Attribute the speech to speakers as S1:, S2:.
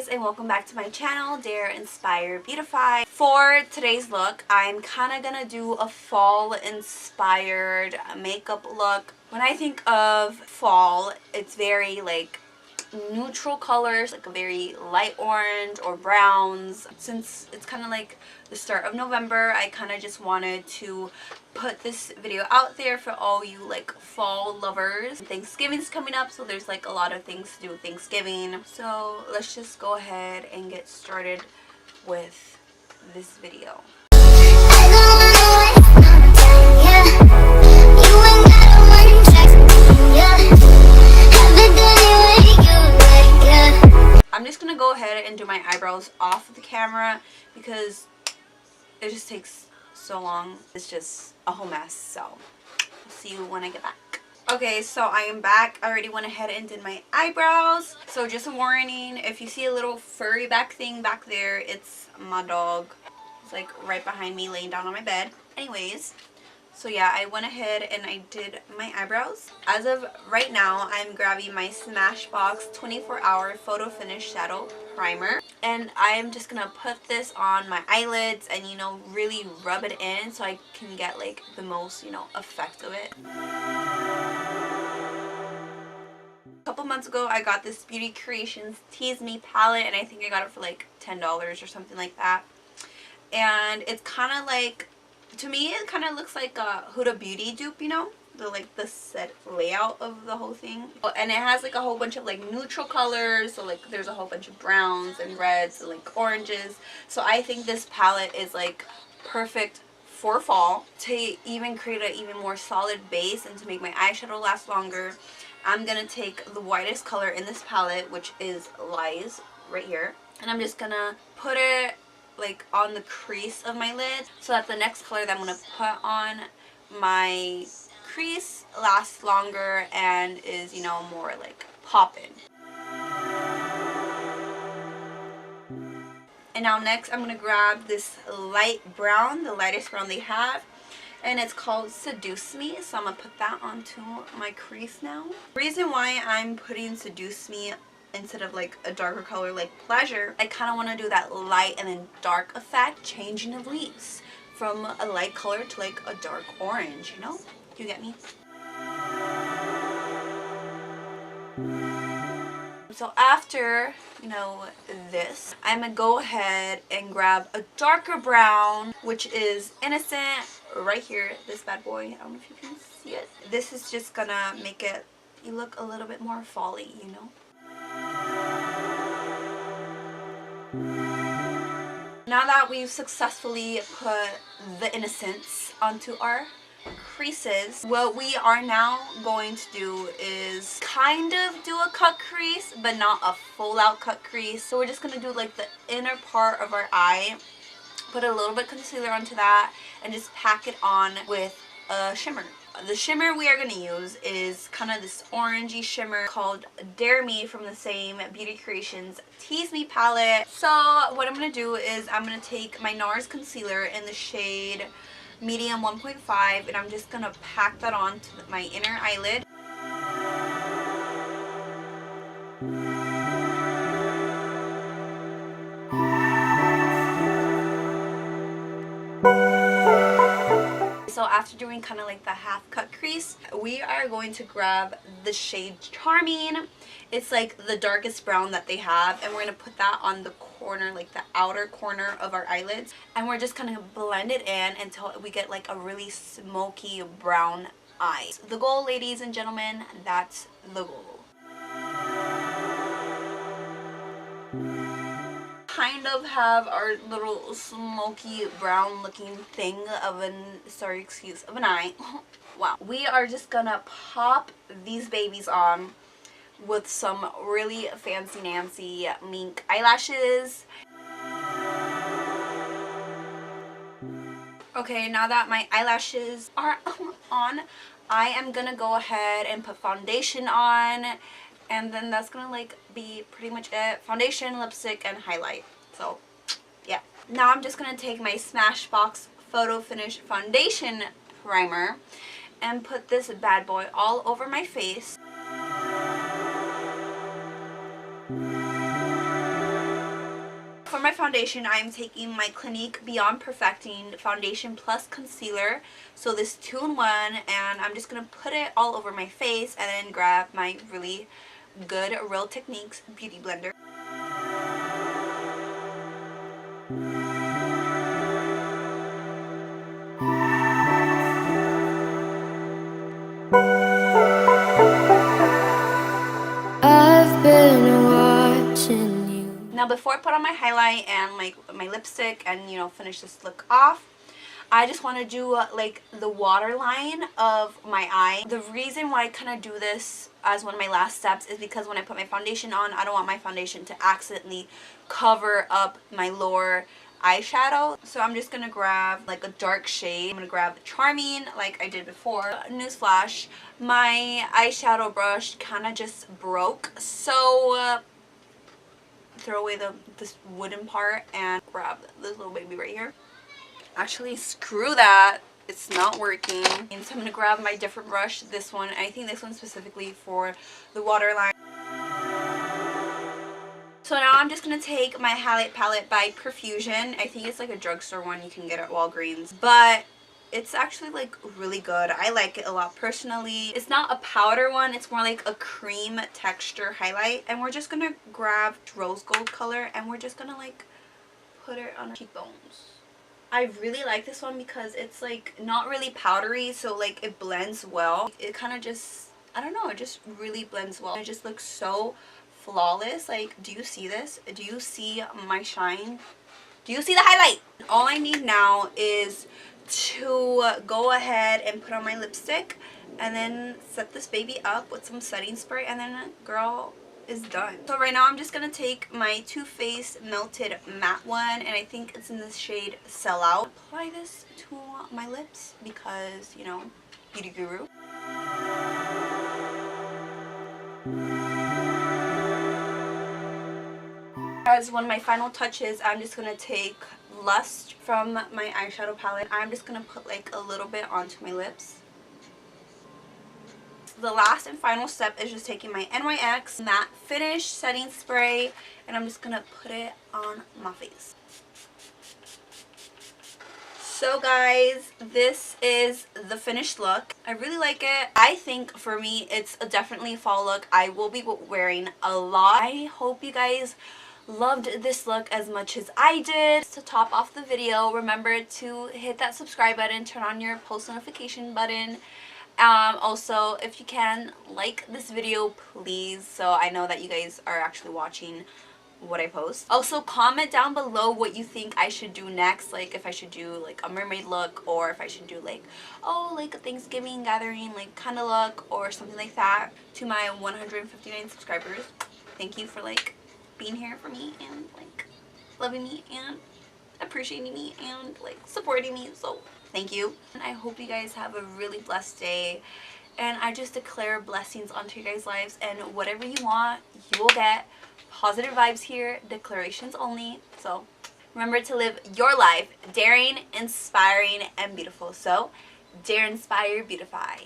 S1: guys, and welcome back to my channel, Dare, Inspire, Beautify. For today's look, I'm kind of gonna do a fall inspired makeup look. When I think of fall, it's very like neutral colors, like a very light orange or browns. Since it's kind of like the start of November, I kind of just wanted to put this video out there for all you like fall lovers. Thanksgiving's coming up, so there's like a lot of things to do with Thanksgiving. So let's just go ahead and get started with this video. I'm just gonna go ahead and do my eyebrows off the camera because it just takes so long. It's just a whole mess, so I'll see you when I get back. Okay, so I am back. I already went ahead and did my eyebrows. So just a warning, if you see a little furry back thing back there, it's my dog. It's like right behind me laying down on my bed. Anyways, so yeah, I went ahead and I did my eyebrows. As of right now, I'm grabbing my Smashbox 24-hour Photo Finish Shadow Primer. And I am just going to put this on my eyelids and, you know, really rub it in so I can get, like, the most, you know, effect of it. A couple months ago, I got this Beauty Creations Tease Me palette, and I think I got it for, like, $10 or something like that. And it's kind of like, to me, it kind of looks like a Huda Beauty dupe, you know? The set layout of the whole thing. And it has like a whole bunch of like neutral colors. So like there's a whole bunch of browns and reds and like oranges. So I think this palette is like perfect for fall. To even create an even more solid base and to make my eyeshadow last longer, I'm going to take the whitest color in this palette, which is Lies, right here. And I'm just going to put it like on the crease of my lid so that the next color that I'm going to put on my crease lasts longer and is, you know, more like poppin'. And now next I'm going to grab this light brown, the lightest brown they have, and it's called Seduce Me. So I'm going to put that onto my crease now. The reason why I'm putting Seduce Me instead of like a darker color like Pleasure, I kind of want to do that light and then dark effect, changing of leaves from a light color to like a dark orange, you know? You get me? So after, you know, this, I'm going to go ahead and grab a darker brown, which is Innocent, right here, this bad boy. I don't know if you can see it. This is just going to make it, you look a little bit more fall-y, you know? Now that we've successfully put the Innocents onto our creases, what we are now going to do is kind of do a cut crease, but not a full out cut crease. So we're just going to do like the inner part of our eye, put a little bit of concealer onto that, and just pack it on with a shimmer. The shimmer we are going to use is kind of this orangey shimmer called Dare Me from the same Beauty Creations Tease Me palette. So what I'm going to do is I'm going to take my NARS concealer in the shade Medium 1.5, and I'm just going to pack that on to my inner eyelid. So after doing kind of like the half cut crease, we are going to grab the shade Charming. It's like the darkest brown that they have, and we're going to put that on the corner, like the outer corner of our eyelids, and we're just going to blend it in until we get like a really smoky brown eye. The goal, ladies and gentlemen, that's the goal. Kind of have our little smoky brown looking thing of an of an eye. Wow. We are just gonna pop these babies on with some really fancy Nancy mink eyelashes. Okay, now that my eyelashes are on, I am gonna go ahead and put foundation on, and then that's gonna like be pretty much it. Foundation, lipstick, and highlight. So yeah, now I'm just gonna take my Smashbox Photo Finish Foundation Primer and put this bad boy all over my face. foundation, I am taking my Clinique Beyond Perfecting Foundation Plus Concealer. So this 2-in-1, and I'm just going to put it all over my face and then grab my really good Real Techniques Beauty Blender.
S2: I've been watching you.
S1: Now before I put on my highlight and like my lipstick and you know finish this look off, I just want to do like the waterline of my eye. The reason why I kind of do this as one of my last steps is because when I put my foundation on, I don't want my foundation to accidentally cover up my lower eyeshadow. So I'm just going to grab like a dark shade. I'm going to grab the Charming like I did before. Newsflash, my eyeshadow brush kind of just broke. So throw away this wooden part and grab this little baby right here. Actually, screw that. It's not working. And so I'm going to grab my different brush, this one. I think this one specifically for the waterline. So now I'm just going to take my highlight palette by Profusion. I think it's like a drugstore one you can get at Walgreens. But it's actually like really good. I like it a lot personally. It's not a powder one. It's more like a cream texture highlight. And we're just going to grab rose gold color and we're just going to like put it on our cheekbones. I really like this one because it's like not really powdery, so like it blends well. It kind of just, I don't know, it just really blends well. It just looks so flawless. Like, do you see this? Do you see my shine? Do you see the highlight? All I need now is to go ahead and put on my lipstick and then set this baby up with some setting spray, and then girl is done. So right now I'm just gonna take my Too Faced Melted Matte one, and I think it's in the shade Sell Out. Apply this to my lips because, you know, beauty guru. As one of my final touches, I'm just gonna take Lust from my eyeshadow palette. I'm just gonna put like a little bit onto my lips. The last and final step is just taking my NYX Matte Finish Setting Spray, and I'm just going to put it on my face. So guys, this is the finished look. I really like it. I think for me, it's definitely a fall look. I will be wearing a lot. I hope you guys loved this look as much as I did. To top off the video, remember to hit that subscribe button, turn on your post notification button. Also, if you can, like this video please, so I know that you guys are actually watching what I post. Also, comment down below what you think I should do next, like if I should do like a mermaid look, or if I should do like, oh, like a Thanksgiving gathering like kind of look or something like that. To my 159 subscribers, thank you for like being here for me and like loving me and appreciating me and like supporting me. So thank you. And I hope you guys have a really blessed day. And I just declare blessings onto your guys' lives. And whatever you want, you will get. Positive vibes here. Declarations only. So remember to live your life daring, inspiring, and beautiful. So dare, inspire, beautify.